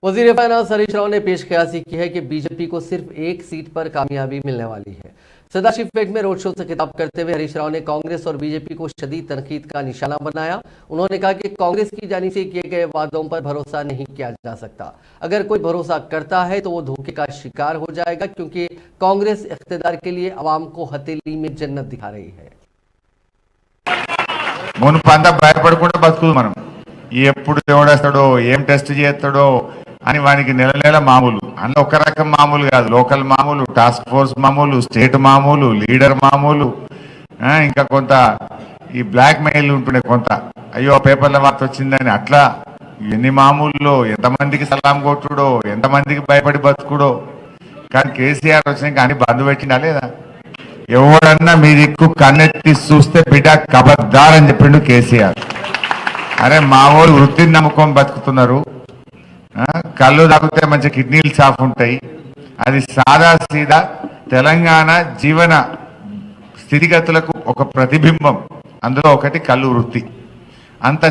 वजीर फाइनेंस हरीश राव ने पेश कयासी की है कि बीजेपी को सिर्फ एक सीट पर कामयाबी मिलने वाली है। सदाशिव पेट में रोड शो से खिताब करते हुए हरीश राव ने कांग्रेस और बीजेपी को शदीद तनकीद का निशाना बनाया। उन्होंने कहा कि कांग्रेस की जानिब से किए गए वादों पर भरोसा नहीं किया जा सकता। अगर कोई भरोसा करता है तो वो धोखे का शिकार हो जाएगा, क्योंकि कांग्रेस इख्तियार के लिए अवाम को हथेली में जन्नत दिखा रही है। మునుపంతా భయపడకుండా బతుకుదు మనం ఎప్పుడు దేవుడేస్తాడో ఏం టెస్ట్ చేస్తాడో అని వానికి నెల నెల మామూలు అందులో ఒక రకం మామూలు కాదు, లోకల్ మామూలు, టాస్క్ ఫోర్స్ మామూలు, స్టేట్ మామూలు, లీడర్ మామూలు, ఇంకా కొంత ఈ బ్లాక్ మెయిల్ ఉంటుండే కొంత అయ్యో పేపర్ల వార్త వచ్చిందని అట్లా ఎన్ని మామూలులో ఎంతమందికి సలాం కొట్టుడో ఎంతమందికి భయపడి బతుకుడో. కానీ కేసీఆర్ వచ్చినాక అన్ని బంధు పెట్టిండా లేదా? ఎవడన్నా మీ దిక్కు కన్నెత్తి చూస్తే బిడ్డ కబద్దార్ అని చెప్పిండు కేసీఆర్. అరే మా వాళ్ళు వృత్తిని నమ్ముకొని బతుకుతున్నారు, కళ్ళు తాగితే మంచి కిడ్నీలు సాఫ్ ఉంటాయి. అది సాదా సీదా తెలంగాణ జీవన స్థితిగతులకు ఒక ప్రతిబింబం. అందులో ఒకటి కళ్ళు వృత్తి. అంత